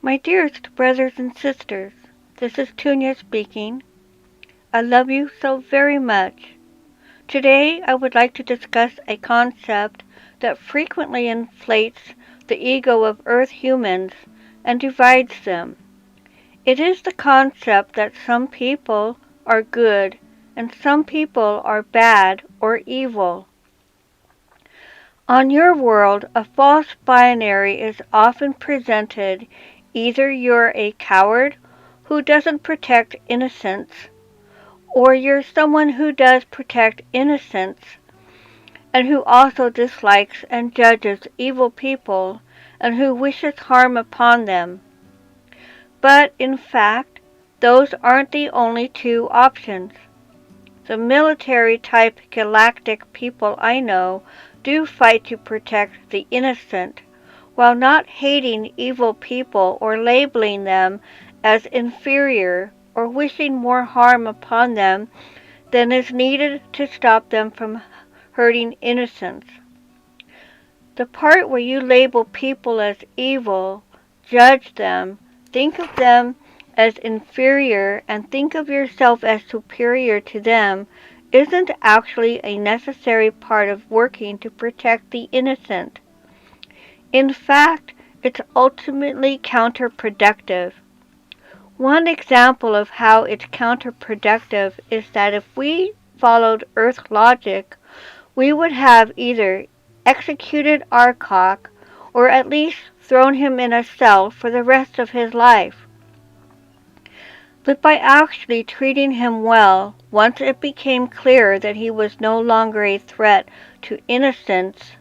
My dearest brothers and sisters, this is Tunia speaking. I love you so very much. Today I would like to discuss a concept that frequently inflates the ego of Earth humans and divides them. It is the concept that some people are good and some people are bad or evil. On your world, a false binary is often presented. Either you're a coward who doesn't protect innocence, or you're someone who does protect innocence and who also dislikes and judges evil people and who wishes harm upon them. But in fact, those aren't the only two options. The military-type galactic people I know do fight to protect the innocent, while not hating evil people or labeling them as inferior or wishing more harm upon them than is needed to stop them from hurting innocents. The part where you label people as evil, judge them, think of them as inferior, and think of yourself as superior to them isn't actually a necessary part of working to protect the innocent. In fact, it's ultimately counterproductive. One example of how it's counterproductive is that if we followed Earth logic, we would have either executed Arcock or at least thrown him in a cell for the rest of his life. But by actually treating him well, once it became clear that he was no longer a threat to innocence,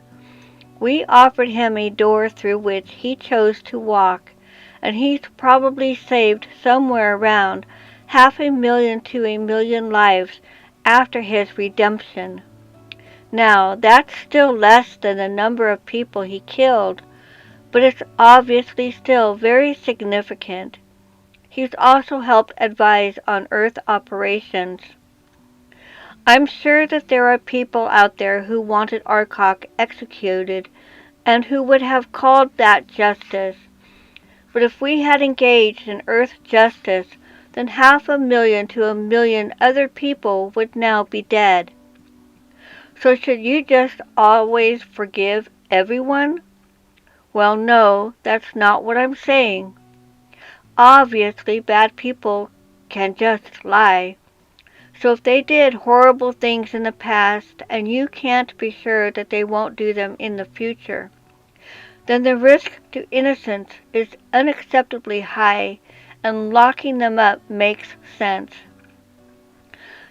we offered him a door through which he chose to walk, and he's probably saved somewhere around 500,000 to 1,000,000 lives after his redemption. Now, that's still less than the number of people he killed, but it's obviously still very significant. He's also helped advise on Earth operations. I'm sure that there are people out there who wanted Arcock executed and who would have called that justice. But if we had engaged in Earth justice, then 500,000 to 1,000,000 other people would now be dead. So should you just always forgive everyone? Well, no, that's not what I'm saying. Obviously, bad people can just lie. So if they did horrible things in the past and you can't be sure that they won't do them in the future, then the risk to innocence is unacceptably high and locking them up makes sense.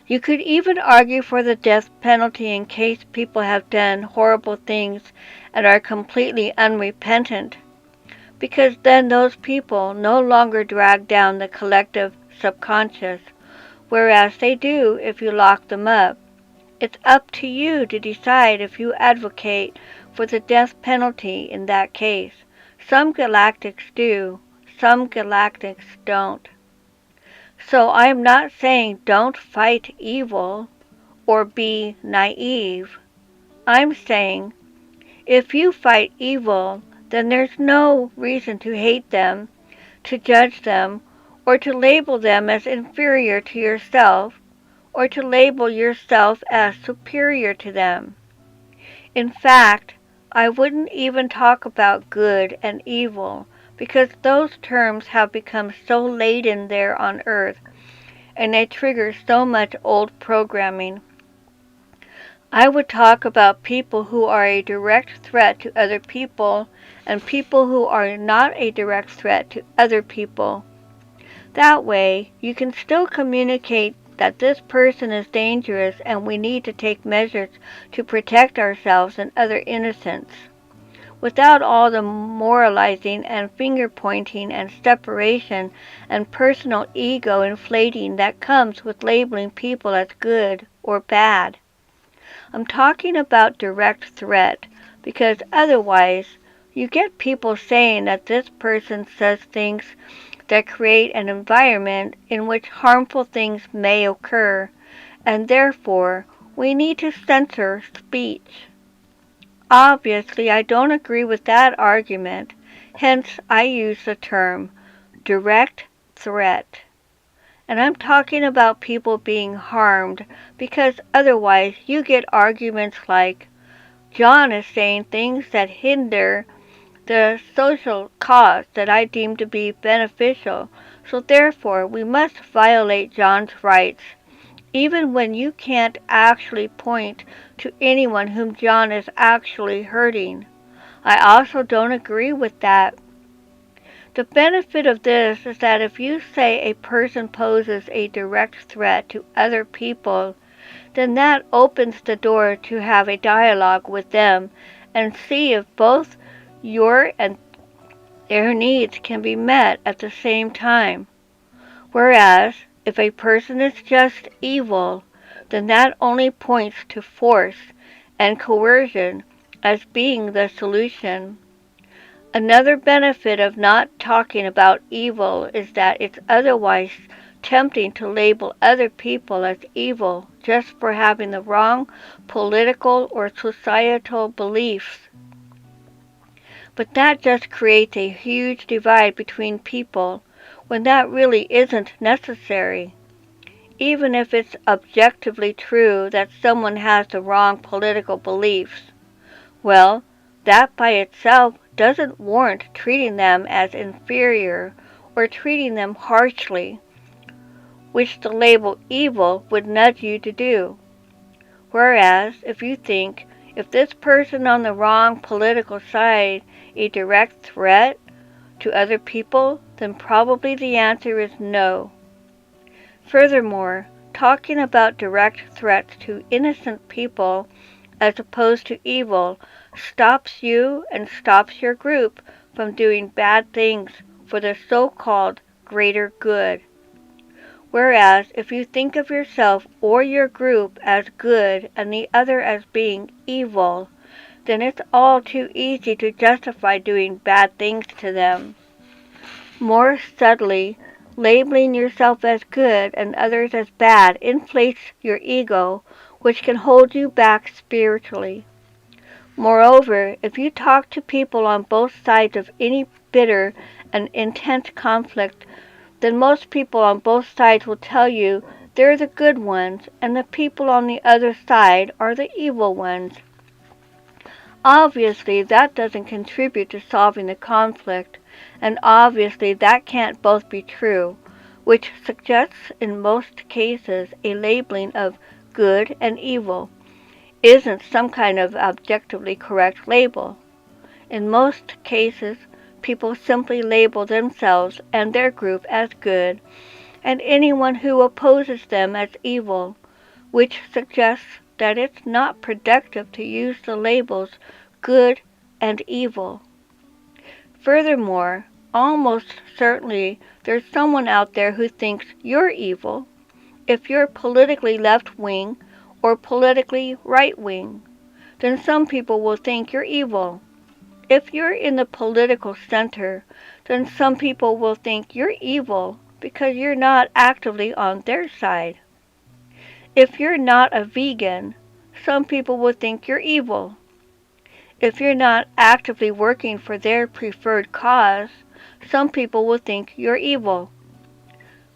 You could even argue for the death penalty in case people have done horrible things and are completely unrepentant, because then those people no longer drag down the collective subconscious, whereas they do if you lock them up. It's up to you to decide if you advocate for the death penalty in that case. Some galactics do, some galactics don't. So I am not saying don't fight evil or be naive. I'm saying if you fight evil, then there's no reason to hate them, to judge them, or to label them as inferior to yourself, or to label yourself as superior to them. In fact, I wouldn't even talk about good and evil, because those terms have become so laden there on Earth, and they trigger so much old programming. I would talk about people who are a direct threat to other people and people who are not a direct threat to other people. That way, you can still communicate that this person is dangerous and we need to take measures to protect ourselves and other innocents, without all the moralizing and finger-pointing and separation and personal ego inflating that comes with labeling people as good or bad. I'm talking about direct threat, because otherwise you get people saying that this person says things that create an environment in which harmful things may occur, and therefore we need to censor speech. Obviously, I don't agree with that argument, hence I use the term direct threat. And I'm talking about people being harmed, because otherwise you get arguments like, John is saying things that hinder the social cause that I deem to be beneficial, so therefore we must violate John's rights, even when you can't actually point to anyone whom John is actually hurting. I also don't agree with that. The benefit of this is that if you say a person poses a direct threat to other people, then that opens the door to have a dialogue with them and see if both your and their needs can be met at the same time. Whereas, if a person is just evil, then that only points to force and coercion as being the solution. Another benefit of not talking about evil is that it's otherwise tempting to label other people as evil just for having the wrong political or societal beliefs. But that just creates a huge divide between people when that really isn't necessary. Even if it's objectively true that someone has the wrong political beliefs, well, that by itself doesn't warrant treating them as inferior or treating them harshly, which the label evil would nudge you to do. Whereas, if you think, if this person on the wrong political side a direct threat to other people, then probably the answer is no. Furthermore, talking about direct threats to innocent people as opposed to evil stops you and stops your group from doing bad things for the so-called greater good. Whereas, if you think of yourself or your group as good and the other as being evil, then it's all too easy to justify doing bad things to them. More subtly, labeling yourself as good and others as bad inflates your ego, which can hold you back spiritually. Moreover, if you talk to people on both sides of any bitter and intense conflict, then most people on both sides will tell you they're the good ones and the people on the other side are the evil ones. Obviously, that doesn't contribute to solving the conflict, and obviously that can't both be true, which suggests in most cases a labeling of good and evil isn't some kind of objectively correct label. In most cases, people simply label themselves and their group as good, and anyone who opposes them as evil, which suggests that it's not productive to use the labels good and evil. Furthermore, almost certainly there's someone out there who thinks you're evil if you're politically left-wing or politically right-wing. Then some people will think you're evil. If you're in the political center, then some people will think you're evil because you're not actively on their side. If you're not a vegan, some people will think you're evil. If you're not actively working for their preferred cause, some people will think you're evil.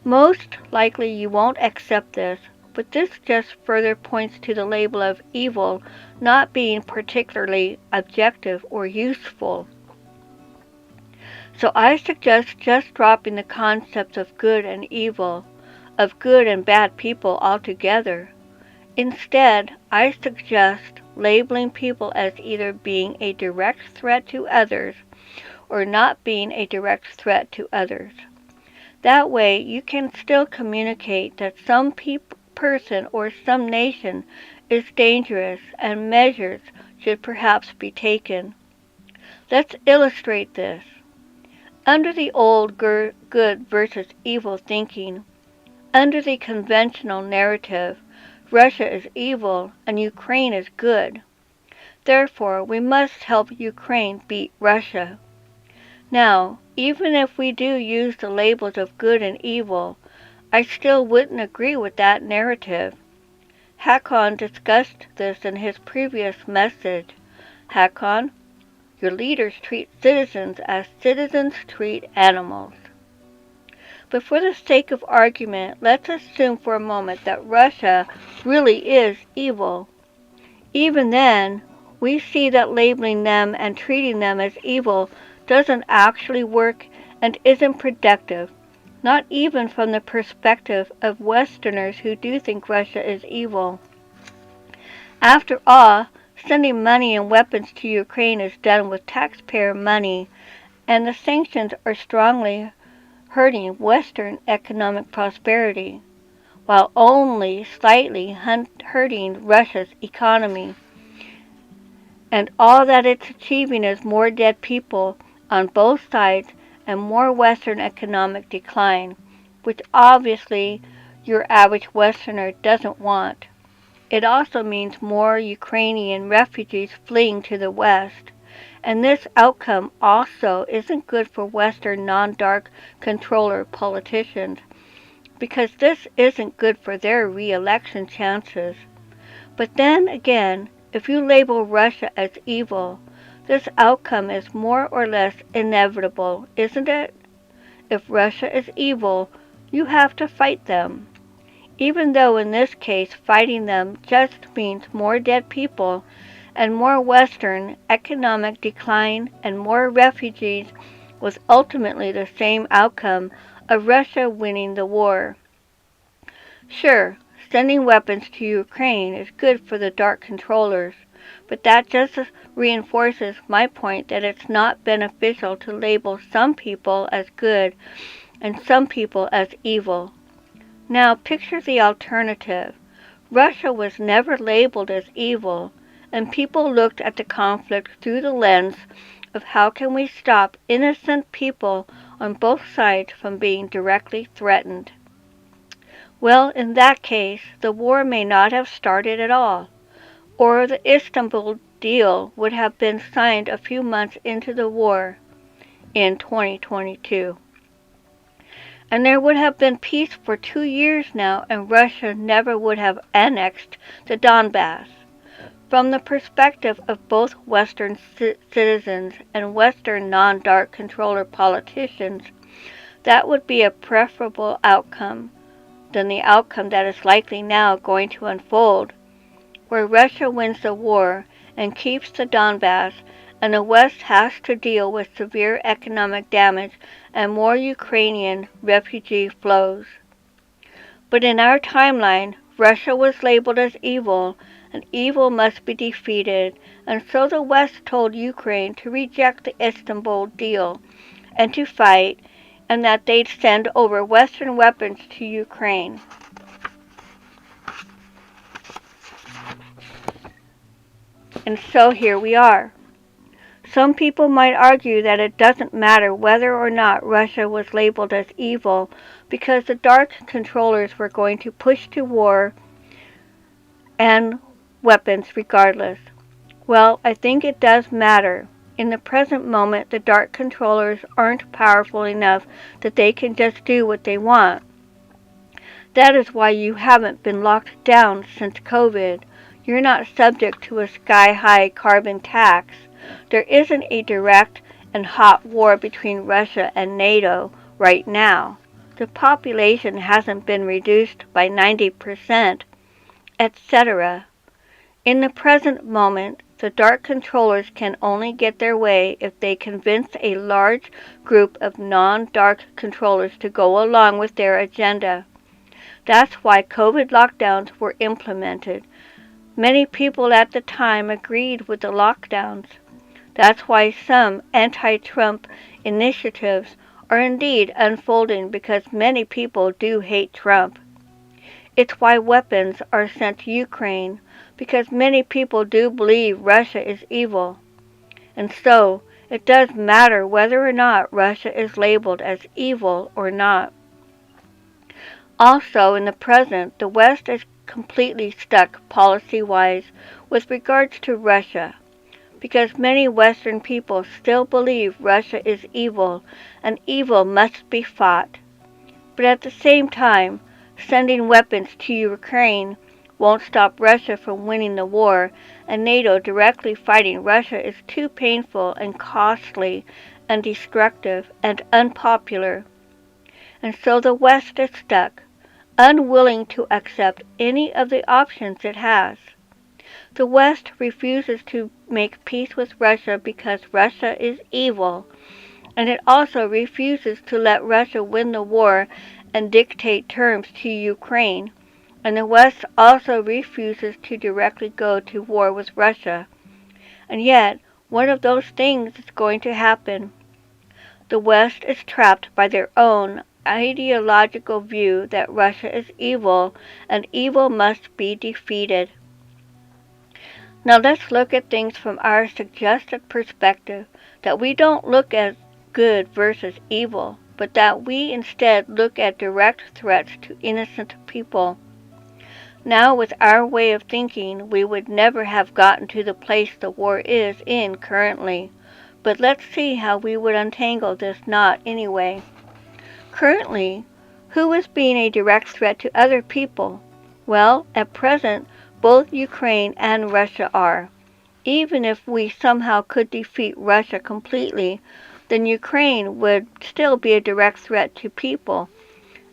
Most likely you won't accept this, but this just further points to the label of evil not being particularly objective or useful. So I suggest just dropping the concepts of good and evil, of good and bad people altogether. Instead, I suggest labeling people as either being a direct threat to others or not being a direct threat to others. That way, you can still communicate that some person or some nation is dangerous and measures should perhaps be taken. Let's illustrate this. Under the old good versus evil thinking, under the conventional narrative, Russia is evil and Ukraine is good. Therefore, we must help Ukraine beat Russia. Now, even if we do use the labels of good and evil, I still wouldn't agree with that narrative. Hakann discussed this in his previous message. Hakann, your leaders treat citizens as citizens treat animals. But for the sake of argument, let's assume for a moment that Russia really is evil. Even then, we see that labeling them and treating them as evil doesn't actually work and isn't productive, not even from the perspective of Westerners who do think Russia is evil. After all, sending money and weapons to Ukraine is done with taxpayer money, and the sanctions are strongly hurting Western economic prosperity, while only slightly hurting Russia's economy. And all that it's achieving is more dead people on both sides and more Western economic decline, which obviously your average Westerner doesn't want. It also means more Ukrainian refugees fleeing to the West. And this outcome also isn't good for Western non-dark controller politicians, because this isn't good for their re-election chances. But then again, if you label Russia as evil, this outcome is more or less inevitable, isn't it? If Russia is evil, you have to fight them. Even though in this case fighting them just means more dead people and more Western economic decline and more refugees, was ultimately the same outcome of Russia winning the war. Sure, sending weapons to Ukraine is good for the dark controllers, but that just reinforces my point that it's not beneficial to label some people as good and some people as evil. Now picture the alternative. Russia was never labeled as evil, and people looked at the conflict through the lens of how can we stop innocent people on both sides from being directly threatened. Well, in that case, the war may not have started at all, or the Istanbul deal would have been signed a few months into the war in 2022. And there would have been peace for 2 years now, and Russia never would have annexed the Donbass. From the perspective of both Western citizens and Western non-dark controller politicians, that would be a preferable outcome than the outcome that is likely now going to unfold, where Russia wins the war and keeps the Donbass, and the West has to deal with severe economic damage and more Ukrainian refugee flows. But in our timeline, Russia was labeled as evil, and evil must be defeated, and so the West told Ukraine to reject the Istanbul deal and to fight, and that they'd send over Western weapons to Ukraine. And so here we are. Some people might argue that it doesn't matter whether or not Russia was labeled as evil, because the dark controllers were going to push to war and weapons regardless. Well, I think it does matter. In the present moment, the dark controllers aren't powerful enough that they can just do what they want. That is why you haven't been locked down since COVID. You're not subject to a sky-high carbon tax. There isn't a direct and hot war between Russia and NATO right now. The population hasn't been reduced by 90%, etc. In the present moment, the dark controllers can only get their way if they convince a large group of non-dark controllers to go along with their agenda. That's why COVID lockdowns were implemented. Many people at the time agreed with the lockdowns. That's why some anti-Trump initiatives are indeed unfolding, because many people do hate Trump. It's why weapons are sent to Ukraine, because many people do believe Russia is evil. And so, it does matter whether or not Russia is labeled as evil or not. Also, in the present, the West is completely stuck policy-wise with regards to Russia, because many Western people still believe Russia is evil, and evil must be fought. But at the same time, sending weapons to Ukraine won't stop Russia from winning the war, and NATO directly fighting Russia is too painful and costly and destructive and unpopular. And so the West is stuck, unwilling to accept any of the options it has. The West refuses to make peace with Russia because Russia is evil, and it also refuses to let Russia win the war and dictate terms to Ukraine. And the West also refuses to directly go to war with Russia. And yet, one of those things is going to happen. The West is trapped by their own ideological view that Russia is evil and evil must be defeated. Now let's look at things from our suggested perspective, that we don't look at good versus evil, but that we instead look at direct threats to innocent people. Now, with our way of thinking, we would never have gotten to the place the war is in currently. But let's see how we would untangle this knot anyway. Currently, who is being a direct threat to other people? Well, at present, both Ukraine and Russia are. Even if we somehow could defeat Russia completely, then Ukraine would still be a direct threat to people.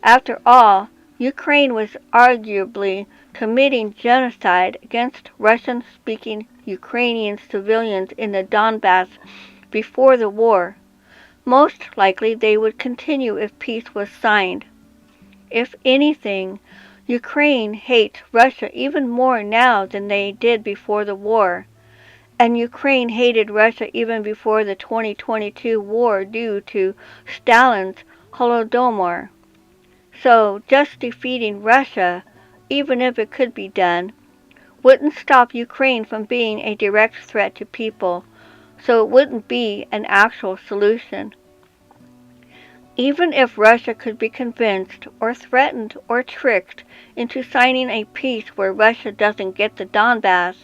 After all, Ukraine was arguably committing genocide against Russian-speaking Ukrainian civilians in the Donbass before the war. Most likely they would continue if peace was signed. If anything, Ukraine hates Russia even more now than they did before the war. And Ukraine hated Russia even before the 2022 war due to Stalin's Holodomor. So just defeating Russia, even if it could be done, wouldn't stop Ukraine from being a direct threat to people, so it wouldn't be an actual solution. Even if Russia could be convinced or threatened or tricked into signing a peace where Russia doesn't get the Donbass,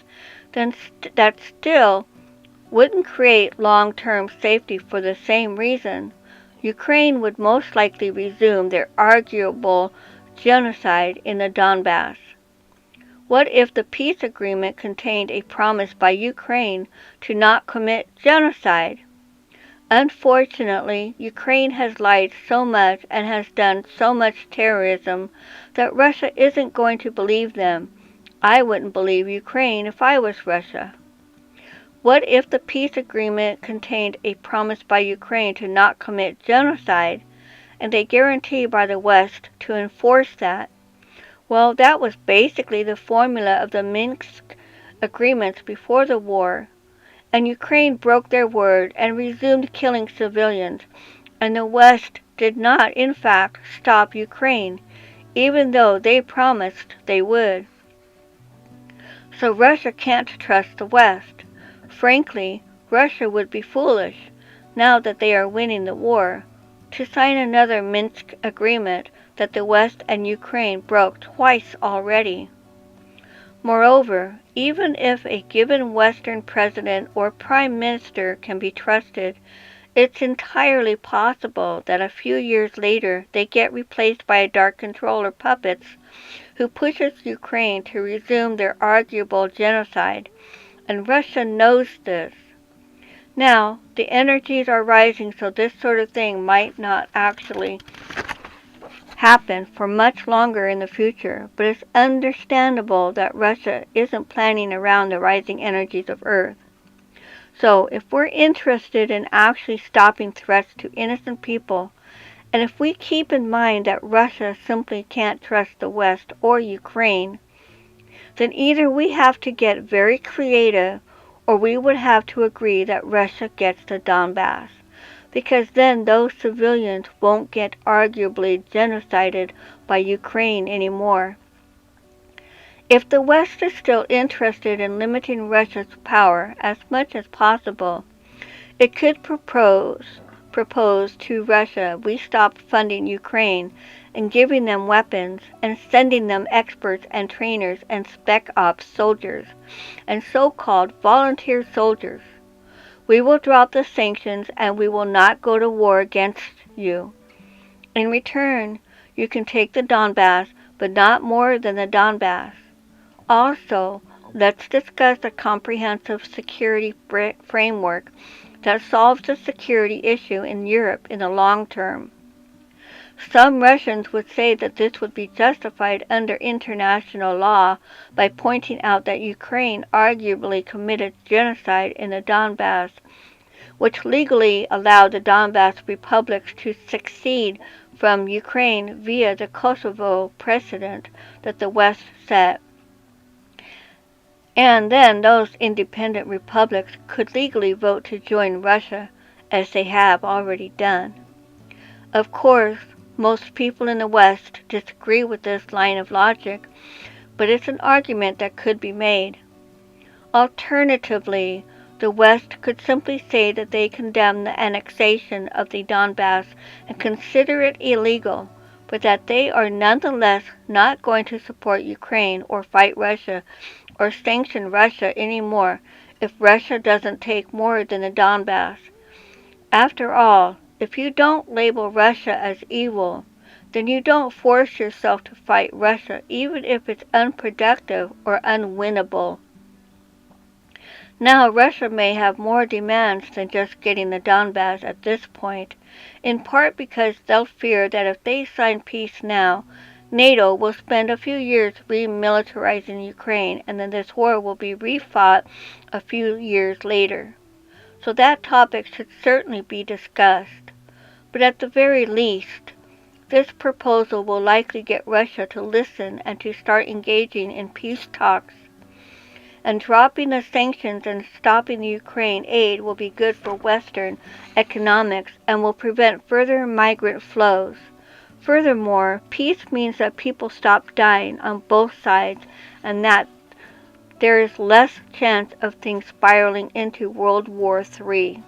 then that still wouldn't create long-term safety for the same reason. Ukraine would most likely resume their arguable genocide in the Donbass. What if the peace agreement contained a promise by Ukraine to not commit genocide? Unfortunately, Ukraine has lied so much and has done so much terrorism that Russia isn't going to believe them. I wouldn't believe Ukraine if I was Russia. What if the peace agreement contained a promise by Ukraine to not commit genocide, and a guarantee by the West to enforce that? Well, that was basically the formula of the Minsk agreements before the war, and Ukraine broke their word and resumed killing civilians, and the West did not, in fact, stop Ukraine, even though they promised they would. So Russia can't trust the West. Frankly, Russia would be foolish, now that they are winning the war, to sign another Minsk agreement that the West and Ukraine broke twice already. Moreover, even if a given Western president or prime minister can be trusted, it's entirely possible that a few years later they get replaced by a dark controller puppets who pushes Ukraine to resume their arguable genocide, and Russia knows this. Now, the energies are rising, so this sort of thing might not actually happen for much longer in the future, but it's understandable that Russia isn't planning around the rising energies of Earth. So, if we're interested in actually stopping threats to innocent people, and if we keep in mind that Russia simply can't trust the West or Ukraine, then either we have to get very creative or we would have to agree that Russia gets the Donbass, because then those civilians won't get arguably genocided by Ukraine anymore. If the West is still interested in limiting Russia's power as much as possible, it could propose to Russia we stop funding Ukraine and giving them weapons and sending them experts and trainers and spec ops soldiers and so-called volunteer soldiers. We will drop the sanctions and we will not go to war against you. In return, you can take the Donbass, but not more than the Donbass. Also, let's discuss a comprehensive security framework that solves the security issue in Europe in the long term. Some Russians would say that this would be justified under international law by pointing out that Ukraine arguably committed genocide in the Donbass, which legally allowed the Donbass republics to secede from Ukraine via the Kosovo precedent that the West set. And then those independent republics could legally vote to join Russia, as they have already done. Of course, most people in the West disagree with this line of logic, but it's an argument that could be made. Alternatively, the West could simply say that they condemn the annexation of the Donbass and consider it illegal, but that they are nonetheless not going to support Ukraine or fight Russia or sanction Russia anymore if Russia doesn't take more than the Donbass. After all, if you don't label Russia as evil, then you don't force yourself to fight Russia, even if it's unproductive or unwinnable. Now, Russia may have more demands than just getting the Donbass at this point, in part because they'll fear that if they sign peace now, NATO will spend a few years remilitarizing Ukraine, and then this war will be refought a few years later. So that topic should certainly be discussed. But at the very least, this proposal will likely get Russia to listen and to start engaging in peace talks. And dropping the sanctions and stopping the Ukraine aid will be good for Western economics and will prevent further migrant flows. Furthermore, peace means that people stop dying on both sides and that there is less chance of things spiraling into World War III.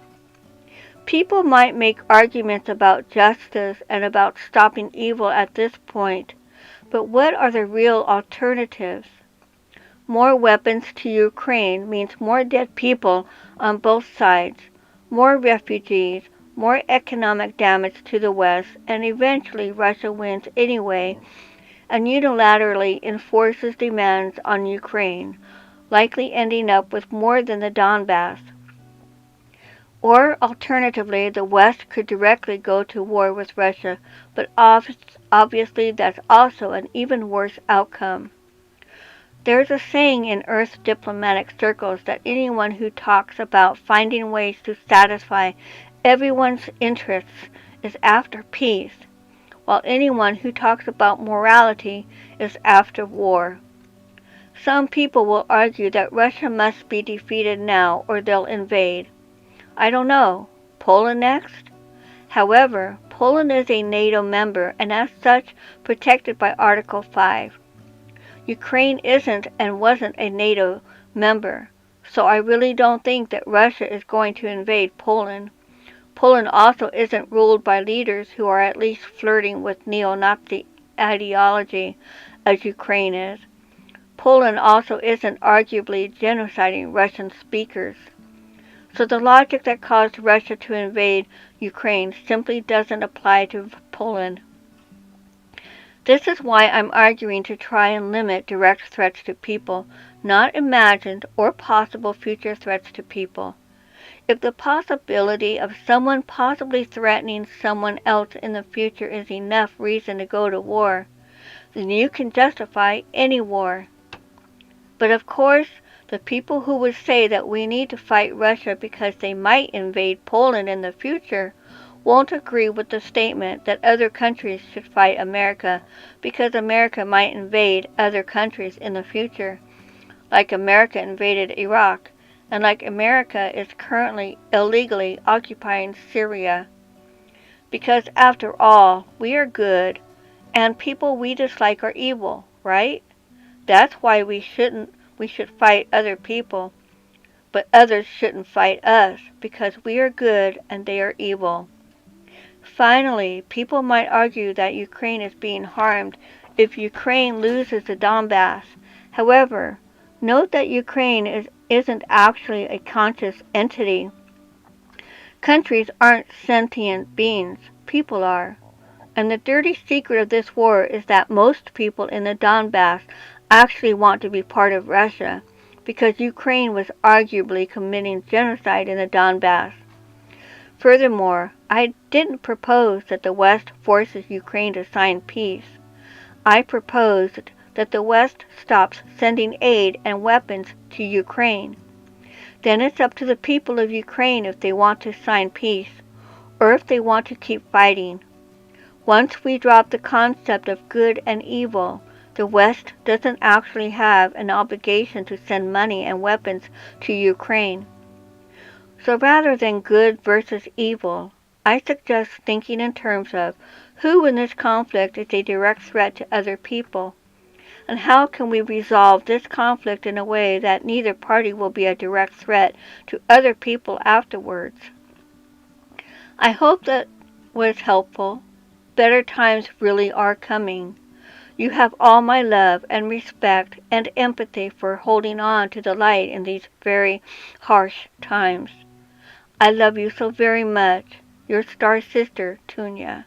People might make arguments about justice and about stopping evil at this point, but what are the real alternatives? More weapons to Ukraine means more dead people on both sides, more refugees, more economic damage to the West, and eventually Russia wins anyway and unilaterally enforces demands on Ukraine, likely ending up with more than the Donbass. Or alternatively, the West could directly go to war with Russia, but obviously that's also an even worse outcome. There's a saying in Earth diplomatic circles that anyone who talks about finding ways to satisfy everyone's interests is after peace, while anyone who talks about morality is after war. Some people will argue that Russia must be defeated now or they'll invade. I don't know. Poland next? However, Poland is a NATO member and as such protected by Article 5. Ukraine isn't and wasn't a NATO member, so I really don't think that Russia is going to invade Poland. Poland also isn't ruled by leaders who are at least flirting with neo-Nazi ideology, as Ukraine is. Poland also isn't arguably genociding Russian speakers. So the logic that caused Russia to invade Ukraine simply doesn't apply to Poland. This is why I'm arguing to try and limit direct threats to people, not imagined or possible future threats to people. If the possibility of someone possibly threatening someone else in the future is enough reason to go to war, then you can justify any war. But of course, the people who would say that we need to fight Russia because they might invade Poland in the future won't agree with the statement that other countries should fight America because America might invade other countries in the future, like America invaded Iraq, and like America is currently illegally occupying Syria. Because after all, we are good, and people we dislike are evil, right? That's why we should fight other people, but others shouldn't fight us, because we are good and they are evil. Finally, people might argue that Ukraine is being harmed if Ukraine loses the Donbass. However, note that Ukraine isn't actually a conscious entity. Countries aren't sentient beings, people are. And the dirty secret of this war is that most people in the Donbass actually want to be part of Russia, because Ukraine was arguably committing genocide in the Donbass. Furthermore, I didn't propose that the West forces Ukraine to sign peace. I proposed that the West stops sending aid and weapons to Ukraine. Then it's up to the people of Ukraine if they want to sign peace, or if they want to keep fighting. Once we drop the concept of good and evil, the West doesn't actually have an obligation to send money and weapons to Ukraine. So rather than good versus evil, I suggest thinking in terms of who in this conflict is a direct threat to other people, and how can we resolve this conflict in a way that neither party will be a direct threat to other people afterwards. I hope that was helpful. Better times really are coming. You have all my love and respect and empathy for holding on to the light in these very harsh times. I love you so very much. Your star sister, Tunia.